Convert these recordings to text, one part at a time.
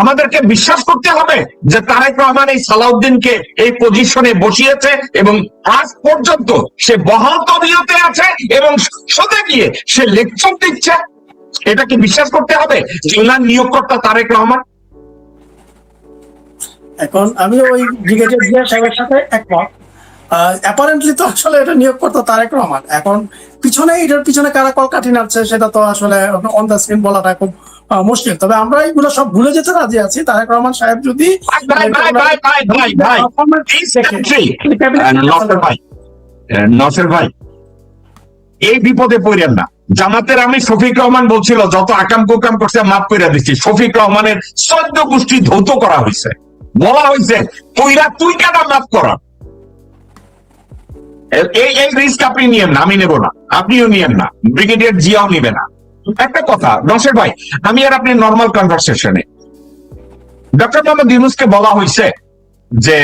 আমাদেরকে বিশ্বাস করতে হবে যে তারেক রহমান এই সালাউদ্দিনকে এই পজিশনে বসিয়েছে এবং আজ পর্যন্ত সে বহাল তবিয়তে আছে এবং সত্যি গিয়ে সে লেকচার দিচ্ছে? এটা কি বিশ্বাস করতে হবে যে ওনার নিয়োগকর্তা তারেক রহমান? এখন আমি ওই ব্রিগেডিয়ার জিয়া সাহেবের সাথে একমত। অ্যাপারেন্টলি তো আসলে এটা নিয়োগকর্তা তারেক রহমান। এখন এটার পিছনে কারা কলকাঠি নাড়ছে সেটা তো আসলে অন দ্য স্ক্রিন বলাটা খুব মুশকিল। তবে আমরা এগুলো সব ভুলে যেতে রাজি আছি। তারেক রহমান সাহেব যদি নসের ভাই এই বিপদে পড়েন না। জামাতের আমি শফিক রহমান বলছিল যত আকাম কুকাম করছে মাফ করে দিচ্ছি। শফিক রহমানের 14 গোষ্ঠী ধৌত করা হয়েছে, বলা হয়েছে তুই কেন মাফ করা। এই রিস্ক আপনি নিয়েন না, আমি নেব না, আপনিও নিয়েন না, ব্রিগেডিয়ার জিয়াও নিবে না। একটা কথা নসের ভাই, আমি আর আপনি নর্মাল কনভারসেশনে, ডক্টর মোহাম্মদ ইউনূসকে বলা হয়েছে যে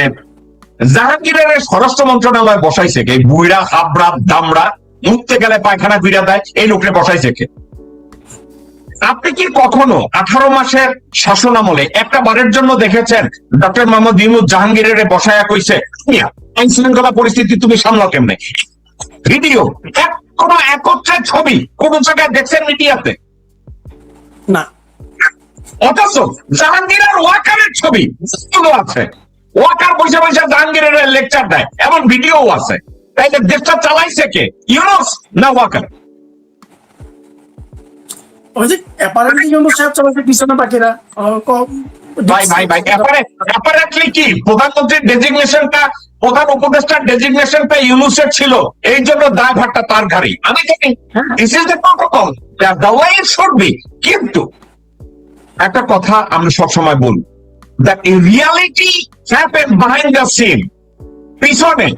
জাহাঙ্গীরের স্বরাষ্ট্র মন্ত্রণালয় বসাইছে কে? বুইড়া হাবড়া দামড়া, মুখতে গেলে পায়খানা ফিরা দেয়, এই লোককে বসাইছে কে? আপনি কি কখনো 18 মাসের শাসন আমলে একটা বারের জন্য দেখেছেন ডক্টর মোহাম্মদ ইউনূস জাহাঙ্গীরের বসায়া কইছে আইন শৃঙ্খলা পরিস্থিতি তুমি সামলাও কেমনে? ভিডিও কোন একত্রে ছবি কোন জায়গায় দেখছেন মিডিয়াতে? না। অথচ জাহাঙ্গীরের ওয়াকারের ছবি আছে, ওয়াকার পয়সা পয়সা জাহাঙ্গীরের লেকচার দেয়, এমন ভিডিও আছে। তাইলে দেশটা চালাইছে কে, ইউনূস না ওয়াকার? ওই যে অ্যাপারেন্টলি ইউনূস সাহেব চালাচ্ছে, পিছনে বাকিরা। ভাই অ্যাপারেন্টলি কি প্রধানমন্ত্রীর ডেজিগনেশনটা, প্রধান উপদেষ্টার ডেজিগনেশনটা ইউনূসের ছিল, এই জন্য দায়ভারটা তার ঘাড়ি। আমি জানি this is the protocol, the way it should be. কিন্তু একটা কথা আমরা সবসময় বলি, that in reality happen behind the scene, পিছনে।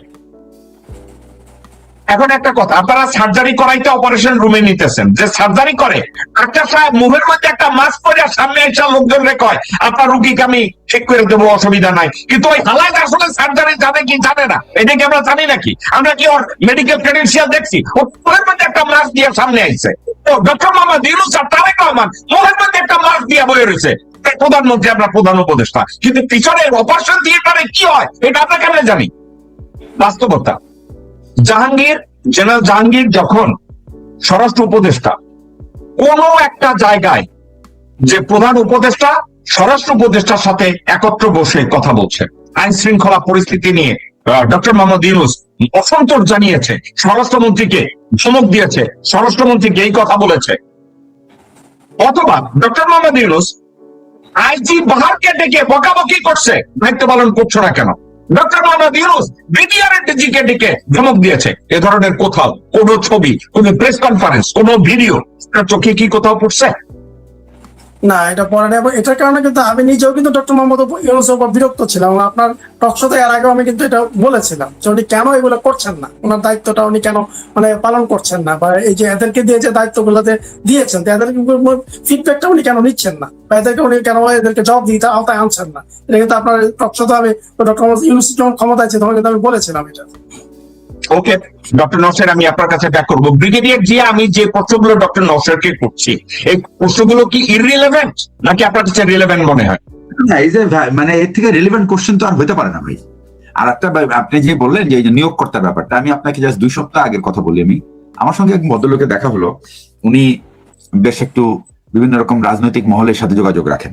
এখন একটা কথা, আপনারা সার্জারি করাইতে অপারেশন রুমে নিতেছেন, যে সার্জারি করে ডাক্তার সাহেব মুখের মধ্যে একটা মাস্ক পরে সামনে এসে লোকজন রে কয় আপনার রুগীকে আমি ঠিক করে দেবো, অসুবিধা নাই। কিন্তু ওই হালায় আসলে সার্জারি জানে কি জানে না, এটা কি আমরা জানি নাকি? আমরা কি ওর মেডিকেল ক্রেডেন্সিয়াল দেখছি? ও মুখের মধ্যে একটা মাস্ক দিয়ে সামনে আইছে। তো ডক্টর মোহাম্মদ ইউনূস আর তারেক রহমান মুখের মধ্যে একটা মাস্ক দিয়ে বয়ে রয়েছে, প্রধানমন্ত্রী আমরা প্রধান উপদেষ্টা, কিন্তু পিছনে অপারেশন থিয়েটারে কি হয় এটা আমরা কেমনে জানি? বাস্তবতা, জেনারেল জাহাঙ্গীর যখন স্বরাষ্ট্র উপদেষ্টা, কোন একটা জায়গায় যে প্রধান উপদেষ্টা স্বরাষ্ট্র উপদেষ্টার সাথে একত্র বসে কথা বলছে আইন শৃঙ্খলা পরিস্থিতি নিয়ে, ডক্টর মোহাম্মদ ইউনূস অসন্তোষ জানিয়েছে, স্বরাষ্ট্রমন্ত্রীকে ধমক দিয়েছে, স্বরাষ্ট্রমন্ত্রীকে এই কথা বলেছে। অথবা ডক্টর মোহাম্মদ ইউনূস আইজি বাহারকে ডেকে বকাবকি করছে, দায়িত্ব পালন করছো না কেন? ডক্টর মোহাম্মদ ইউনূস বিডিআর এর ডিজিকে ডেকে ধমক দিয়েছে। এ ধরনের কোথাও কোন ছবি, কোন প্রেস কনফারেন্স, কোন ভিডিও চোখে কি কোথাও পড়ছে? না, এটা পরে নেই। এটার কারণে কিন্তু আমি নিজেও কিন্তু ডক্টর মোহাম্মদ ইউনূসের উপর বিরক্ত ছিলাম। আপনার টকশোতে এর আগেও আমি কিন্তু এটা বলেছিলাম যে উনি কেন এগুলো করছেন না, ওনার দায়িত্বটা উনি কেন পালন করছেন না, বা এই যে এদেরকে দিয়ে যে দায়িত্বগুলোতে দিয়েছেন এদেরকে ফিডব্যাকটা উনি কেন নিচ্ছেন না, বা উনি কেন এদেরকে জবাব দিতে আওতায় আনছেন না। এটা কিন্তু আপনার টকশোতে আমি ডক্টর মোহাম্মদ ইউনূস যখন ক্ষমতায় ছিল তখন কিন্তু আমি বলেছিলাম এটা। ওকে ডক্টর নওশের, আমি আপনার কাছে ব্যাক করবো। ব্রিগেডিয়ার জিয়া, আমি যে প্রশ্নগুলো ডক্টর নওশেরকে করছি, এই প্রশ্নগুলো কি ইররিলেভেন্ট নাকি আপনার কাছে রিলেভেন্ট মনে হয়? না, এই যে মানে এর থেকে রিলেভেন্ট কোশ্চেন তো আর হতে পারে না ভাই। আর একটা আপনি যে বললেন যে এই যে নিয়োগকর্তার ব্যাপারটা, আমি আপনাকে জাস্ট 2 সপ্তাহ আগের কথা বলি। আমার সঙ্গে এক ভদ্রলোকের দেখা হলো, উনি বেশ একটু বিভিন্ন রকম রাজনৈতিক মহলের সাথে যোগাযোগ রাখেন।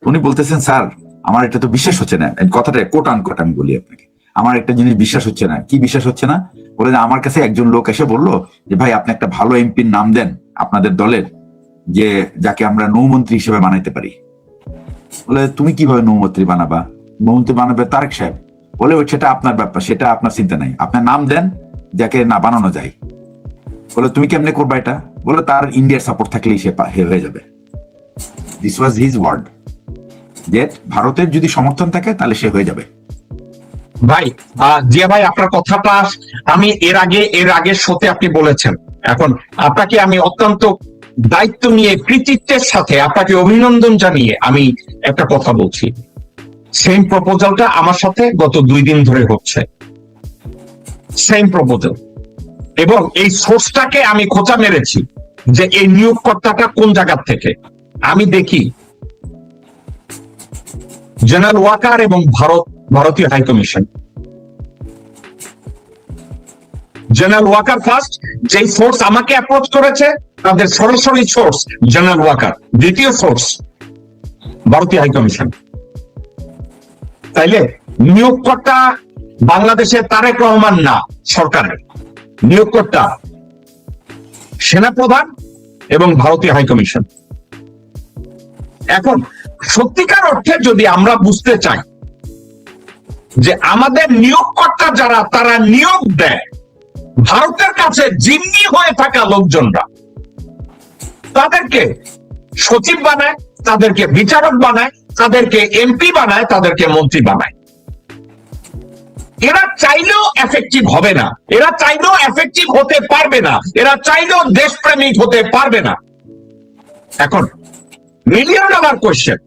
উনি বলতেছেন, স্যার আমার এটা তো বিশ্বাস হচ্ছে না, কথাটা কোট আনকোট আমি বলি আপনাকে, আমার একটা জিনিস বিশ্বাস হচ্ছে না। কি বিশ্বাস হচ্ছে না? বলে যে আমার কাছে একজন লোক এসে বললো যে ভাই আপনি একটা ভালো এমপির নাম দেন আপনাদের দলের, যে যাকে আমরা নৌমন্ত্রী হিসেবে বানাইতে পারি। বলে তুমি কিভাবে নৌমন্ত্রী বানাবা? নৌমন্ত্রী বানাবে তারেক সাহেব। বলে সেটা আপনার ব্যাপার, সেটা আপনার চিন্তা নাই, আপনার নাম দেন যাকে না বানানো যায়। বলে তুমি কেমনে করবা এটা? বলে তার ইন্ডিয়ার সাপোর্ট থাকলেই সে হয়ে যাবে। দিস ওয়াজ হিজ ওয়ার্ড, যে ভারতের যদি সমর্থন থাকে তাহলে সে হয়ে যাবে। ভাই জিয়া ভাই, আপনার কথাটা আমি এর আগে শোতে আপনি বলেছেন। এখন আপনাকে আমি অত্যন্ত দায়িত্ব নিয়ে কৃতিত্বের সাথে আপনাকে অভিনন্দন জানিয়ে আমি একটা কথা বলছি। সেম প্রপোজালটা আমার সাথে গত 2 দিন ধরে হচ্ছে, সেম প্রপোজাল, এবং এই সোর্সটাকে আমি খোঁচা মেরেছি যে এই নিয়োগকর্তাটা কোন জায়গা থেকে। আমি দেখি জেনারেল ওয়াকার এবং ভারতীয় হাইকমিশন। জেনারেল ওয়াকার ফার্স্ট, যেই সোর্স আমাকে অ্যাপ্রোচ করেছে তাদের সরাসরি সোর্স জেনারেল ওয়াকার, দ্বিতীয় সোর্স ভারতীয় হাইকমিশন। তাইলে নিয়োগকর্তা বাংলাদেশে তারেক রহমান না, সরকারের নিয়োগকর্তা সেনাপ্রধান এবং ভারতীয় হাইকমিশন। এখন সত্যিকার অর্থে যদি আমরা বুঝতে চাই যে আমাদের নিয়োগকর্তা যারা, তারা নিয়োগ দেয় ভারতের কাছে জিম্মি হয়ে থাকা লোকজনরা, তাদেরকে সচিব বানায়, তাদেরকে বিচারক বানায়, তাদেরকে এমপি বানায়, তাদেরকে মন্ত্রী বানায়। এরা চাইলেও এফেক্টিভ হবে না, এরা চাইলেও এফেক্টিভ হতে পারবে না, এরা চাইলেও দেশপ্রেমিক হতে পারবে না। এখন মিলিয়ন ডলার কোয়েশ্চেন,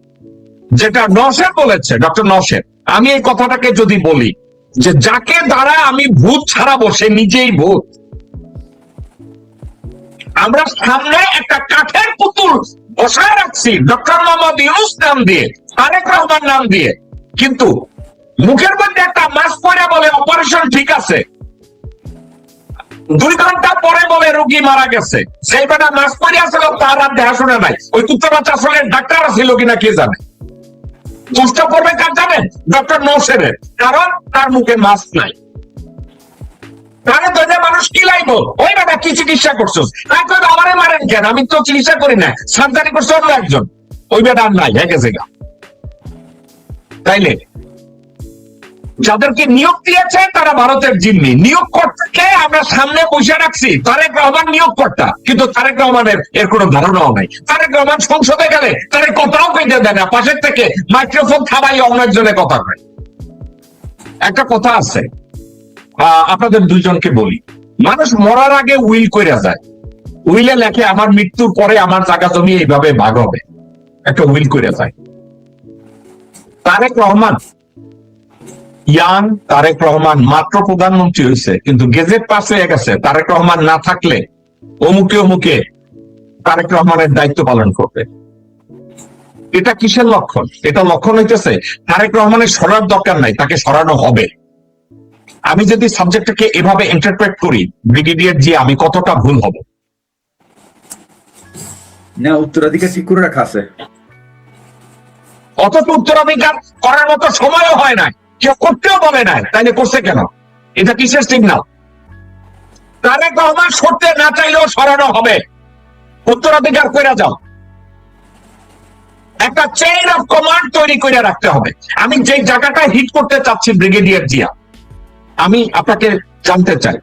যেটা নওশের বলেছে, ডক্টর নওশের, আমি এই কথাটাকে যদি বলি যে যাকে দ্বারা আমি ভূত ছাড়াবো সে নিজেই ভূত। আমরা সামনে একটা কাঠের পুতুল বসায় রাখছি ডক্টর মোহাম্মদ ইউনূস নাম দিয়ে, তারেক রহমান নাম দিয়ে, কিন্তু মুখের মধ্যে একটা মাস্ক পরে বলে অপারেশন ঠিক আছে, 2 ঘন্টা পরে বলে রোগী মারা গেছে। সেই বেটা মাস্ক পরে আসলে তার আর দেখাশোনা নাই, ওই কুত্তা বাচ্চা আসলে ডাক্তার ছিল কিনা কে জানে। কষ্ট করবে কার জানেন? ডক্টর নওশের, কারণ তার মুখে মাস্ক নাই। তাহলে তো যে মানুষ কি লাইবো, ওই বেটা কি চিকিৎসা করছো, তারপর আমারে মারেন কেন, আমি তো চিকিৎসা করি না, সার্জারি করছে অন্য একজন, ওই বেটা আর নাই, হয়ে গেছে গা। তাইলে যাদেরকে নিয়োগ দিয়েছে তারা ভারতের জিম্মি, নিয়োগকর্তাকে আমরা সামনে বসে রাখছি, তারেক রহমান নিয়োগকর্তা, কিন্তু তারেক রহমানের এর কোনো ধারণাও নাই। তারেক রহমান সংসদে গেলে তাদের কথাও কইতে দেয় না, পাশের থেকে মাইক্রোফোন থামাই অন্য একজনের কথা কয়। একটা কথা আছে, আপনাদের দুইজনকে বলি, মানুষ মরার আগে উইল কইরা যায়, উইলে লেখে আমার মৃত্যুর পরে আমার জায়গা জমি এইভাবে ভাগ হবে, একটা উইল কইরা যায়। তারেক রহমান, ইয়াং তারেক রহমান মাত্র প্রধানমন্ত্রী হয়েছে, কিন্তু গেজেট পাস হয়ে গেছে তারেক রহমান না থাকলে অমুকে অমুকে তারেক রহমানের দায়িত্ব পালন করবে। এটা কিসের লক্ষণ? এটা লক্ষণ হইতেছে তারেক রহমানের সরার দরকার নাই, তাকে সরানো হবে। আমি যদি সাবজেক্টটাকে এভাবে ইন্টারপ্রেট করি, ব্রিগেডিয়ার জি, আমি কতটা ভুল হব? না, উত্তরাধিকার ঠিক করে রাখা আছে, অথচ উত্তরাধিকার করার মতো সময়ও হয় না, কেউ করতেও বলে নাই, তাইলে করছে কেন? এটা কিসের সিগন্যাল? তারেক রহমান সরতে না চাইলেও সরানো হবে, উত্তরাধিকার করে যাও। একটা চেইন অফ কমান্ড তৈরি করে রাখতে হবে। আমি যে জায়গাটা হিট করতে চাচ্ছি ব্রিগেডিয়ার জিয়া, আমি আপনাকে জানতে চাই,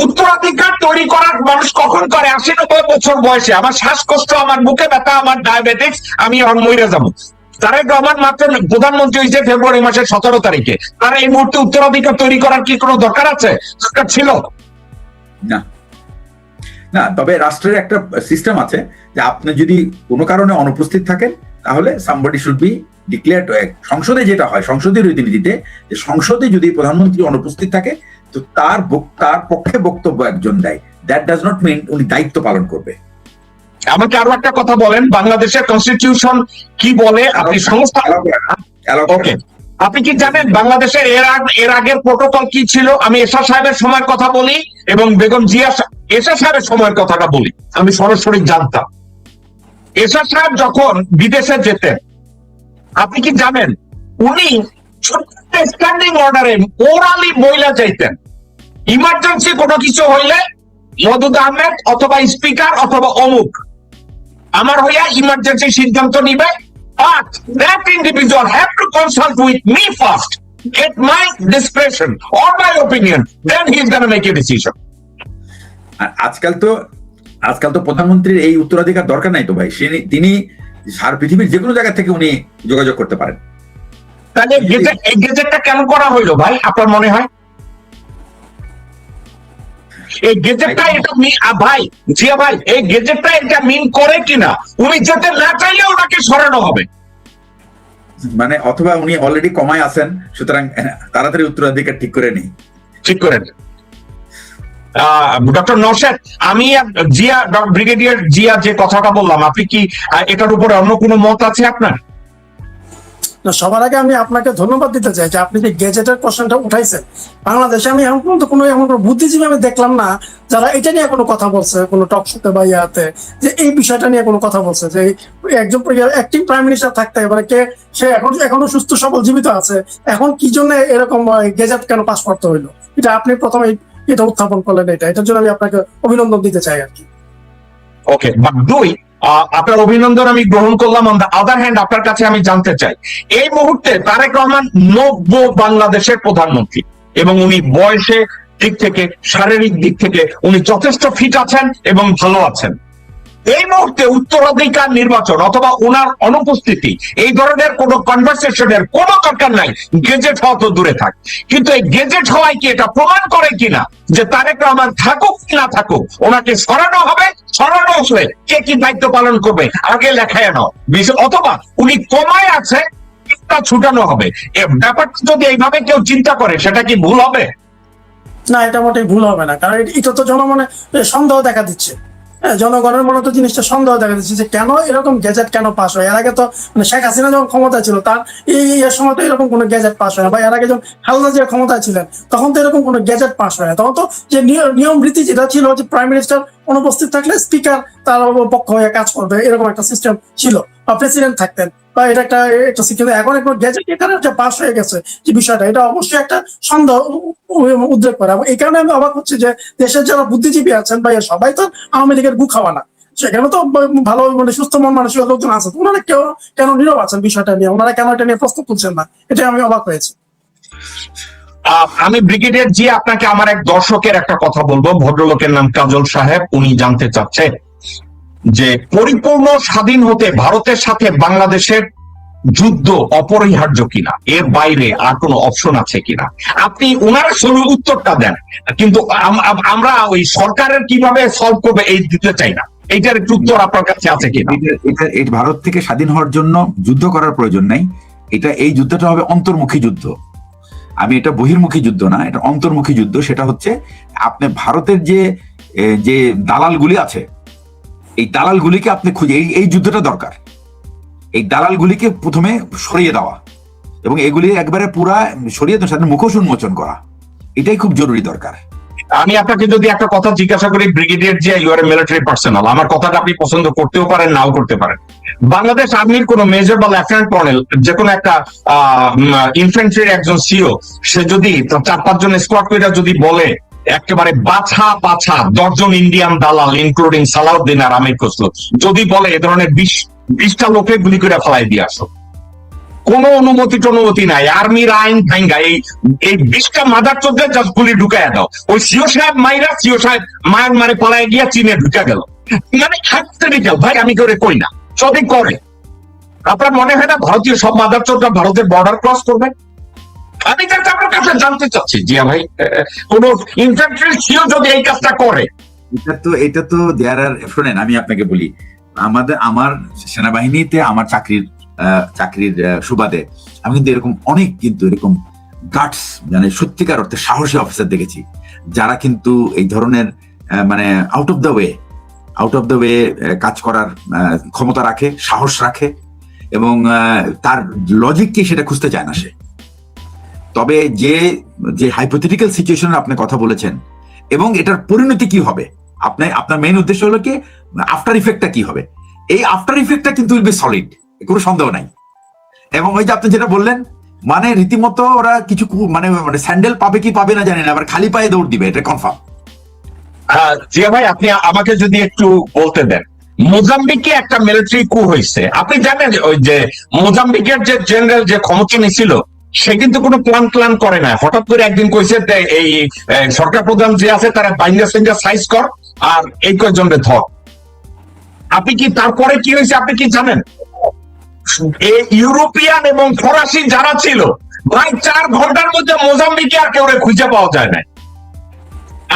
উত্তরাধিকার তৈরি করার মানুষ কখন করে? 80-90 বছর বয়সে। আমার শ্বাসকষ্ট, আমার বুকে ব্যথা, আমার ডায়াবেটিক্স, আমি এখন মরে যাবো। তারেক রহমান মাত্র প্রধানমন্ত্রী হয়েছে ফেব্রুয়ারি মাসের 17 তারিখে, তার এই মুহূর্তে উত্তরাধিকার তৈরি করার কি কোনো দরকার আছে? দরকার ছিল না। না, তবে রাষ্ট্রের একটা সিস্টেম আছে যে আপনি যদি কোনো কারণে অনুপস্থিত থাকেন তাহলে সামবডি শুড বি ডিক্লেয়ার্ড। সংসদে যেটা হয়, সংসদীয় রীতিনীতিতে, যে সংসদে যদি প্রধানমন্ত্রী অনুপস্থিত থাকে তো তার পক্ষে বক্তব্য একজন দেয়। দ্যাট ডাজ নট মিন উনি দায়িত্ব পালন করবে। আমাকে আরো একটা কথা বলেন, বাংলাদেশের কনস্টিটিউশন কি বলে? আপনি সংস্থা, ওকে, আপনি কি জানেন বাংলাদেশের এর আগের প্রোটোকল কি ছিল? আমি এরশাদ সাহেবের সময়ের কথা বলি এবং বেগম জিয়া এরশাদ সাহেবের সময়ের কথাটা বলি, আমি সরাসরি জানতাম। এরশাদ সাহেব যখন বিদেশে যেতেন, আপনি কি জানেন উনি স্ট্যান্ডিং অর্ডারে ওরালি বইলা যাইতেন, ইমার্জেন্সি কোনো কিছু হইলে মওদুদ আহমেদ অথবা স্পিকার অথবা অমুক আমার হইয়া ইমার্জেন্সি সিদ্ধান্ত নিবে, but that individual have to consult with me first, get my discretion or my opinion, then he is going to make a decision. আর আজকাল তো প্রধানমন্ত্রীর এই উত্তরাধিকার দরকার নাই তো ভাই, তিনি সারা পৃথিবীর যে কোনো জায়গা থেকে উনি যোগাযোগ করতে পারেন। তাহলে এই গেজেটটা কেন করা হইলো ভাই আপনার মনে হয়? এই গেজেটটা এটা ভাই জিয়া ভাই, এই গেজেটটা এটা মিন করে কিনা উনি যেতে না চাইলে ওনাকে সরানো হবে, মানে অথবা উনি অলরেডি কমায় আছেন, সুতরাং তাড়াতাড়ি উত্তরাধিকার ঠিক করে নেই, ঠিক করে। ডক্টর নওশেদ, আমি জিয়া, ব্রিগেডিয়ার জিয়া যে কথাটা বললাম, আপনি কি এটার উপরে অন্য কোনো মত আছে আপনার? না, সবার আগে আমি আপনাকে ধন্যবাদ দিতে চাই যে আপনি যে গেজেটের কোশ্চেনটা উঠাইছেন। বাংলাদেশে আমি এখন পর্যন্ত কোনো এমন কোনো বুদ্ধিজীবী আমি দেখলাম না যারা এটা নিয়ে কোনো কথা বলছে, কোনো টক শোতে বা ইয়াতে, যে এই বিষয়টা নিয়ে কোনো কথা বলছে যে একজন অ্যাক্টিং প্রাইম মিনিস্টার থাকতে মানে কে সে এখনো সুস্থ সবল জীবিত আছে, এখন কি জন্য এরকম গেজেট কেন পাস করতে হইলো, এটা আপনি প্রথমে এটা উত্থাপন করলেন। এটার জন্য আমি আপনাকে অভিনন্দন দিতে চাই আর কি। ওকে, বাট দুই, আপনার অভিনন্দন আমি গ্রহণ করলাম। অন দ্য আদার হ্যান্ড আপনার কাছে আমি জানতে চাই, এই মুহূর্তে তারেক রহমান নব্য বাংলাদেশের প্রধানমন্ত্রী এবং উনি বয়সে দিক থেকে, শারীরিক দিক থেকে উনি যথেষ্ট ফিট আছেন এবং ভালো আছেন। এই মুহূর্তে উত্তরাধিকার নির্বাচন অথবা ওনার অনুপস্থিতি, এই ধরনের কোন কনভারসেশনের কোনো দরকার নাই। গেজেট হওয়া তো দূরে থাক, কিন্তু এই গেজেট হওয়াই কি এটা প্রমাণ করে কিনা যে তারেক রহমান থাকুক কি না থাকুক ওনাকে সরানো হবে? সরানো হলে কে কি দায়িত্ব পালন করবে আগে লেখায় নাও, অথবা উনি কমায় আছে তা ছুটানো হবে। ব্যাপারটা যদি এইভাবে কেউ চিন্তা করে সেটা কি ভুল হবে? না, এটা মোটেই ভুল হবে না, কারণ এটা তো জনমনে সন্দেহ দেখা দিচ্ছে। হ্যাঁ, জনগণের মনে তো জিনিসটা সন্দেহ দেখা দিচ্ছে যে কেন এরকম গেজেট কেন পাস হয়। এর আগে তো মানে শেখ হাসিনা যখন ক্ষমতায় ছিল তার এর সময় তো এরকম কোনো গেজেট পাস হয় না, বা এর আগে যখন খালেদা জিয়া ক্ষমতায় ছিলেন তখন তো এরকম কোনো গেজেট পাস হয় না। তখন তো যে নিয়ম রীতি যেটা ছিল যে প্রাইম মিনিস্টার অনুপস্থিত থাকলে স্পিকার তার পক্ষ হয়ে কাজ করবে, এরকম একটা সিস্টেম ছিল, বা প্রেসিডেন্ট থাকতেন, বা এটা একটা কিন্তু এখন একটা গেজেট এখানে যে পাস হয়ে গেছে যে বিষয়টা, এটা অবশ্যই একটা সন্দেহ উদ্রেক করে। এবং এই কারণে আমি অবাক হচ্ছি যে দেশের যারা বুদ্ধিজীবী আছেন বা সবাই তো আওয়ামী লীগের গু খাওয়া না, সেখানে তো ভালো মানে সুস্থ মন মানসিক লোকজন আছে, ওনারা কেন নীরব আছেন বিষয়টা নিয়ে, ওনারা কেন এটা নিয়ে প্রশ্ন তুলছেন না, এটা আমি অবাক হয়েছি। আমি ব্রিগেডিয়ার জি আপনাকে আমার এক দর্শকের একটা কথা বলবো। ভদ্রলোকের নাম কাজল সাহেব, উনি জানতে চাচ্ছে যে পরিপূর্ণ স্বাধীন হতে ভারতের সাথে বাংলাদেশের যুদ্ধ অপরিহার্য কিনা, এর বাইরে আর কোনো অপশন আছে কিনা। আপনি ওনার উত্তরটা দেন, কিন্তু আমরা ওই সরকারের কিভাবে সলভ করবে এই দিতে চাই না। এইটার একটু উত্তর আপনার কাছে আছে কিনা? এটা ভারত থেকে স্বাধীন হওয়ার জন্য যুদ্ধ করার প্রয়োজন নাই। এই যুদ্ধটা হবে অন্তর্মুখী যুদ্ধ। আমি এটা বহির্মুখী যুদ্ধ না, এটা অন্তর্মুখী যুদ্ধ। সেটা হচ্ছে আপনি ভারতের যে দালালগুলি আছে, এই দালালগুলিকে আপনি খুঁজে, এই যুদ্ধটা দরকার। এই দালালগুলিকে প্রথমে সরিয়ে দেওয়া এবং এগুলি একবারে পুরা সরিয়ে দেওয়ার মুখোশ উন্মোচন করা, এটাই খুব জরুরি দরকার। আমি আপনাকে যদি একটা কথা জিজ্ঞাসা করি, brigadier ji, you are military personnel, আমার কথাটা আপনি পছন্দ করতেও পারেন নাও করতে পারেন। বাংলাদেশ আর্মির কোন মেজর বা লেফটেন্যান্ট কর্নেল, যে কোনো একটা ইনফ্যান্ট্রির একজন সিও, সে যদি 4-5 জন স্কোয়াড করে যদি বলে একেবারে বাছা 10 ইন্ডিয়ান দালাল ইনক্লুডিং সালাউদ্দিন আর আমির খসরু যদি বলে এ ধরনের 20টা লোকে গুলি করে ফেলাই দিয়ে আসো, কোনো অনুমতি নাই, আর্মির আইন ভাঙ্গা এই 20টা মাদার চোদ্দের জাস্ট গুলি ঢুকাইয়া দাও, ওই সিও সাহেব মায়ের মারে পালায় গিয়া চীনে ঢুকা গেল। মানে ভাই, আমি করে কই না, যদি করে আপনার মনে হয় না ভারতীয় সব মাদার চোদ্দরা ভারতের বর্ডার ক্রস করবে? আমি আপনার কাছে জানতে চাচ্ছি জিয়া ভাই, কোন ইনফ্যান্ট্রি সিও যদি এই কাজটা করে। এটা তো দেয়ার আর, শোনেন আমি আপনাকে বলি, আমার সেনাবাহিনীতে আমার চাকরির সুবাদে আমি কিন্তু এরকম গাটস, মানে সত্যিকার অর্থে সাহসী অফিসার দেখেছি যারা কিন্তু এই ধরনের মানে আউট অফ দ্য ওয়ে কাজ করার ক্ষমতা রাখে, সাহস রাখে, এবং তার লজিক কি সেটা খুঁজতে চায় না সে। তবে যে হাইপোথেটিক্যাল সিচুয়েশন আপনি কথা বলেছেন এবং এটার পরিণতি কি হবে, আপনার মেইন উদ্দেশ্য হলো কি আফটার ইফেক্টটা কি হবে, এই আফটার ইফেক্টটা কিন্তু উইল বি সলিড, কোনো সন্দেহ নাই। এবং ওই যে আপনি যেটা বললেন, মানে রীতিমতো ওরা কিছু মানে স্যান্ডেল পাবে কি পাবে না জানি না, আবার খালি পায়ে দৌড় দিবে, এটা কনফার্ম। জিয়া ভাই, আপনি আমাকে যদি একটু বলতে দেন, মোজাম্বিকে একটা মিলিটারি কু হয়েছে, আপনি জানেন ওই যে মোজাম্বিকের যে জেনারেল যে ক্ষমতা নিয়েছিল সে কিন্তু কোনো প্ল্যান করে না, হঠাৎ করে একদিন কইছে এই সরকার প্রধান যে আছে তারা বাইন্ডার সাইজ কর আর এই কয়েকজনকে ধর। আপনি কি তারপরে কি হয়েছে আপনি কি জানেন? ইউরোপিয়ান এবং ফরাসি যারা ছিল ভাই 4 ঘন্টার মধ্যে মোজাম্বিকে আর কেউ খুঁজে পাওয়া যায় না।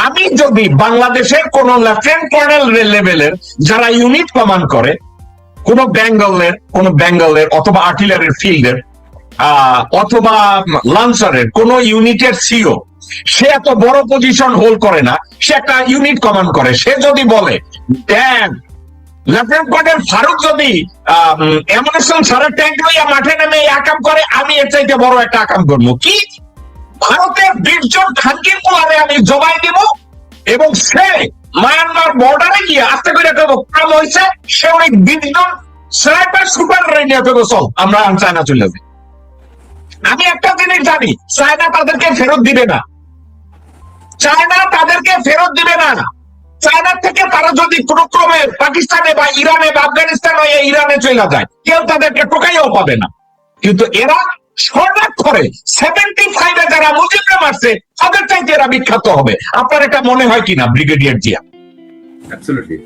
আমি যদি বাংলাদেশের কোন লেফটেন্যান্ট কর্নেল লেভেলের যারা ইউনিট কমান্ড করে, কোন বেঙ্গলের অথবা আর্টিলারির ফিল্ডের অথবা লান্সারের কোন ইউনিটের সিও, সে এত বড় পজিশন হোল্ড করে না, সে একটা ইউনিট কমান্ড করে, সে যদি বলে লেফটেন্যান্ট কর্নেল ফারুক যদি অ্যামুনিশন সারা ট্যাঙ্ক লইয়া মাঠে নেমে আকাম করে, এর চাইতে বড় একটা আকাম করবো কি? ভারতের 20 জন খানকির পোলারে আমি জবাই দেব এবং সে মায়ানমার বর্ডারে গিয়ে আস্তে করে কাম হয়েছে, সে অনেক 20 জন স্নাইপার সুপার নিয়ে ফেলবো, চল আমরা চায়না চলে যাবে। আমি একটা জিনিস জানি, চায়না তাদেরকে ফেরত দিবে না, চায়না তাদেরকে ফেরত দিবে না। চায়নার থেকে তারা যদি কোনো ক্রমে পাকিস্তানে বা ইরানে বা আফগানিস্তান হয়ে ইরানে চলে যায়, কেউ তাদেরকে টোকাইও পাবে না। কিন্তু এরা স্বর্ণাক্ষরে 75-এ যারা মুজিবরা মারছে তাদের চাইতে এরা বিখ্যাত হবে। আপনার এটা মনে হয় কিনা brigadier Zia? Absolutely.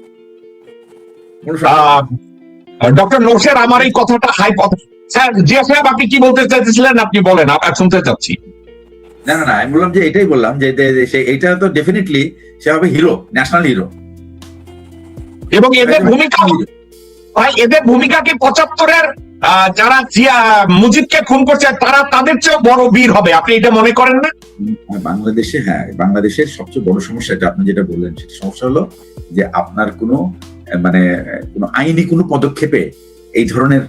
Doctor Nousher আমার এই কথাটা স্যার জিয়া সাহেব আপনি কি বলতে চাইছিলেন? আপনি বলেন, আপনার শুনতে চাচ্ছি। না না না, আমি বললাম যে এটাই বললাম যে এইটা তো ডেফিনেটলি সে হবে হিরো, ন্যাশনাল হিরো। এবং এদের ভূমিকা ভাই, এদের ভূমিকা কি 75-এর যারা জিয়া মুজিবকে খুন করছে তারা তাদের চেয়েও বড় বীর হবে? আপনি এটা মনে করেন না? বাংলাদেশে, হ্যাঁ, বাংলাদেশের সবচেয়ে বড় সমস্যা, এটা আপনি যেটা বললেন সেটা সমস্যা হলো যে আপনার কোনো মানে কোনো আইনি কোনো পদক্ষেপে এই ধরনের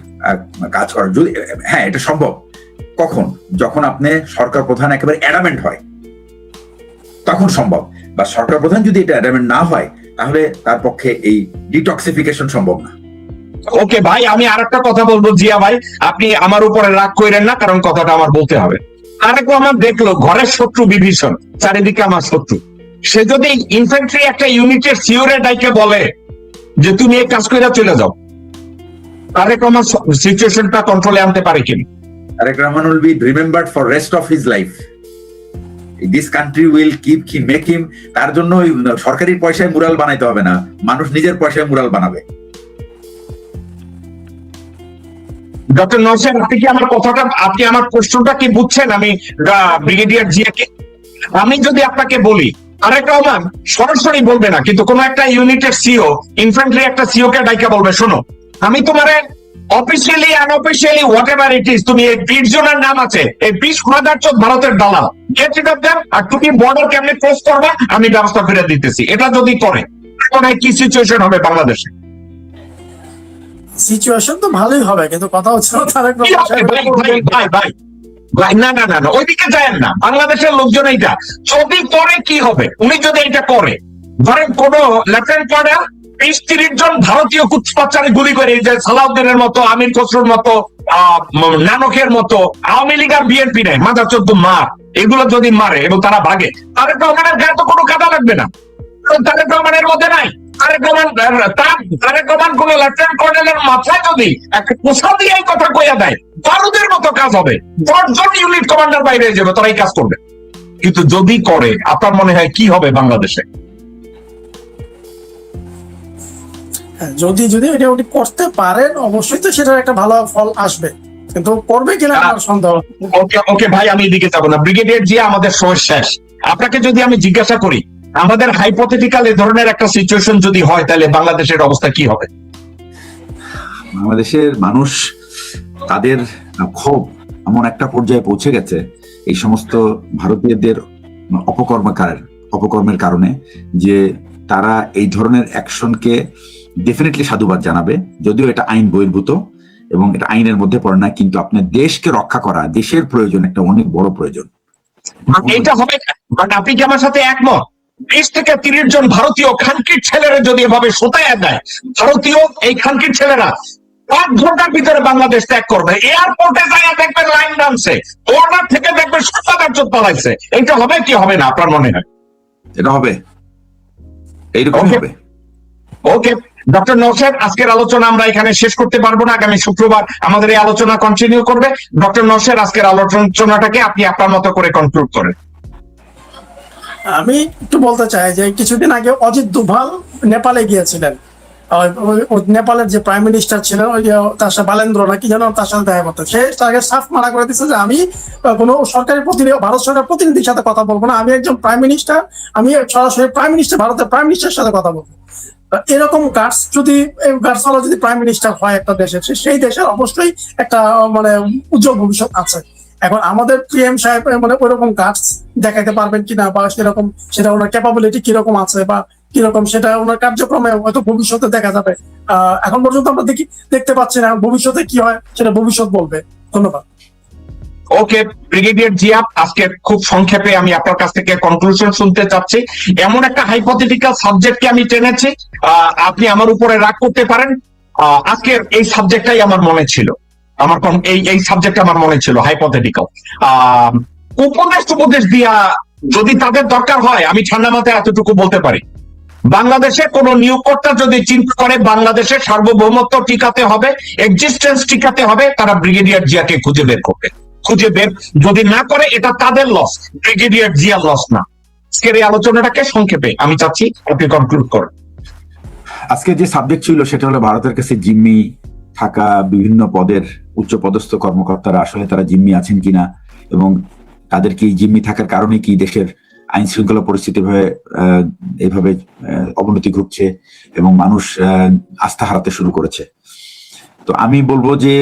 কাজ করা, যদি হ্যাঁ এটা সম্ভব, কখন? যখন আপনি সরকার প্রধান একেবারে অ্যাডামেন্ট হয় তখন সম্ভব, বা সরকার প্রধান যদি এটা অ্যাডামেন্ট না হয় তাহলে তার পক্ষে এই ডিটক্সিফিকেশন সম্ভব না। ওকে ভাই, আমি আর একটা কথা বলবো জিয়া ভাই, আপনি আমার উপরে রাগ করেন না, কারণ কথাটা আমার বলতে হবে। আরেকও আমার দেখলো ঘরের শত্রু বিভীষণ, চারিদিকে আমার শত্রু, সে যদি ইনফ্যান্ট্রি একটা ইউনিটের সিওরে ডাইকে বলে যে তুমি এই কাজ করে চলে যাও, তারেক রহমান সিচুয়েশনটা কন্ট্রোলে আনতে পারে কিনা? Tarique Rahman will be remembered for rest of his life. This country will make him, তার জন্য সরকারি পয়সায় মুরাল বানাইতে হবে না, মানুষ নিজের পয়সায় মুরাল বানাবে। ডক্টর নওশাদ, আপনি কি আমার কথাটা, আপনি আমার প্রশ্নটা কি বুঝছেন? আমি ব্রিগেডিয়ার জিয়াকে, আমি যদি আপনাকে বলি তারেক রহমান সরাসরি বলবে না, কিন্তু কোন একটা ইউনিটের সিও, ইনফ্যান্ট্রি একটা সিও কে ডাইকা বলবে, শোনো আমি তোমারে officially unofficially what ever it is, তুমি এই 20 জনের নাম আছে, এই 20 খুনাদার ভারতের দালাল, গেট রিড অফ দেম, আর তুমি বর্ডার কেমনে ক্রস করবা আমি ব্যবস্থা করে দিতেছি। এটা যদি করে তখন কি সিচুয়েশন হবে বাংলাদেশে? সিচুয়েশন তো ভালোই হবে, কিন্তু কথা হচ্ছে তারেক কি হবে ভাই ভাই ভাই ভাই ভাই, না না না না, ওইদিকে যায় না। বাংলাদেশের লোকজন এইটা যদি করে কি হবে, উনি যদি এটা করে, ধরেন কোন লেফটেন্যান্ট কর্নেল 20-30 জন ভারতীয় কুচপাচারে গুলি করে, যে সালাউদ্দিনের মতো, আমির খসরুর মতো, নানকের মতো, আওয়ামী লীগ আর বিএনপি নেই মাদার চোদ্দ মার, এগুলো যদি মারে এবং তারা ভাগে, তারেক রহমানের গায়ে তো কোনো কাদা লাগবে না। তারেক রহমানের মধ্যে নাই, তারেক রহমান কোন লেফটেন্যান্ট কর্নেলের মাথায় যদি একটা পোষা দিয়ে এই কথা কইয়া দেয়, বারুদের মতো কাজ হবে, 10 জন ইউনিট কমান্ডার বাইরে যাবে, তারা এই কাজ করবে। কিন্তু যদি করে, আপনার মনে হয় কি হবে বাংলাদেশে? যদি যদি এটা উনি করতে পারেন অবশ্যই তো সেটার একটা ভালো ফল আসবে, কিন্তু করবে কিনা আমার সন্দেহ। ওকে ওকে ভাই, আমি এদিকে যাবো না। ব্রিগেডিয়ার জিয়া, আমাদের সময় শেষ। আপনাকে যদি আমি জিজ্ঞাসা করি, আমাদের হাইপোথেটিক্যাল এই ধরনের একটা সিচুয়েশন যদি হয়, তাহলে বাংলাদেশের অবস্থা কি হবে? বাংলাদেশের মানুষ তাদের ক্ষোভ এমন একটা পর্যায়ে পৌঁছে গেছে এই সমস্ত ভারতীয়দের অপকর্মের কারণে, যে তারা এই ধরনের অ্যাকশনকে ডেফিনেটলি সাধুবাদ জানাবে, যদিও এটা আইন বহির্ভূত এবং এটা আইনের মধ্যে পড়ে না, কিন্তু আপনার দেশকে রক্ষা করা দেশের প্রয়োজন, একটা অনেক বড় প্রয়োজন। এইটা হবে, বাট আপনি কি আমার সাথে একমত? 20 থেকে 30 জন ভারতীয় খানকির ছেলেরা যদি এভাবে সোতায় দেয়, ভারতীয় এই খানকির ছেলেরা 5 ঘন্টার ভিতরে বাংলাদেশ ত্যাগ করবে, এয়ারপোর্টে যায় দেখবেন লাইন ডান্সে, বর্ডার থেকে দেখবেন সত্যাদার চোখ পালাইছে। এটা হবে কি হবে না আপনার মনে হয়? এটা হবে, এইরকম হবে। ওকে ডক্টর নওশাদ, আজকের আলোচনা আমরা এখানে শেষ করতে পারবো না, আগামী শুক্রবার আমাদের এই আলোচনা কন্টিনিউ করবে। ডক্টর নওশাদ, আজকের আলোচনাটাকে আপনি আপনার মতো করে কনক্লুড করেন। আমি একটু বলতে চাই যে কিছুদিন আগে অজিত দোভাল নেপালে গিয়েছিলেন, নেপালের যে প্রাইম মিনিস্টার ছিলেন, ওই যে তার সাথে বালেন্দ্র নাকি যেন, তার সাথে দেখা করতে, সে তাকে সাফ মানা করে দিচ্ছে যে আমি কোনো সরকারি প্রতিনিধি, ভারত সরকার প্রতিনিধির সাথে কথা বলবো না, আমি একজন প্রাইম মিনিস্টার, আমি সরাসরি প্রাইম মিনিস্টার, ভারতের প্রাইম মিনিস্টারের সাথে কথা বলবো। এরকম গার্ডস যদি যদি প্রাইম মিনিস্টার হয় একটা দেশের, সেই দেশের অবশ্যই একটা মানে উজ্জ্বল ভবিষ্যৎ আছে। এখন আমাদের পিএম সাহেব মানে ওইরকম গার্ডস দেখাতে পারবেন কিনা, বা সেরকম সেটা ওনার ক্যাপাবিলিটি কিরকম আছে, বা কিরকম সেটা ওনার কার্যক্রমে হয়তো ভবিষ্যতে দেখা যাবে। এখন পর্যন্ত আমরা দেখতে পাচ্ছি না, ভবিষ্যতে কি হয় সেটা ভবিষ্যৎ বলবে। ধন্যবাদ। ওকে ব্রিগেডিয়ার জিয়া, আজকে খুব সংক্ষেপে আমি আপনার কাছ থেকে কনক্লুশন শুনতে চাচ্ছি। এমন একটা হাইপোথেটিক্যাল সাবজেক্টকে আমি টেনেছি, আপনি আমার উপরে রাগ করতে পারেন। আজকের এই সাবজেক্টটাই আমার মনে ছিল, এই সাবজেক্ট আমার মনে ছিল হাইপোথেটিক্যাল। উপদেশ দিয়া যদি তাদের দরকার হয়, আমি ঠান্ডা মাথায় এতটুকু বলতে পারি, বাংলাদেশে কোন নিয়োগকর্তা যদি চিন্তা করে বাংলাদেশের সার্বভৌমত্ব টিকাতে হবে, এক্সিস্টেন্স টিকাতে হবে, তারা ব্রিগেডিয়ার জিয়াকে খুঁজে বের করবে। যদি না করে, এটা তাদের লস, ব্রিগেডিয়ার জিয়া লস না। আজকের এই আলোচনাটাকে সংক্ষেপে আমি চাচ্ছি আপনি কনক্লুড করেন। আজকে যে সাবজেক্ট ছিল সেটা হলো ভারতের কাছে জিম্মি থাকা বিভিন্ন পদের উচ্চ পদস্থ কর্মকর্তারা আসলে তারা জিম্মি আছেন কিনা, এবং তাদের কি জিম্মি থাকার কারণে কি দেশের আইন শৃঙ্খলা পরিস্থিতি এভাবে অবনতি ঘটছে এবং মানুষ আস্থা হারাতে শুরু করেছে। তো আমি বলবো যে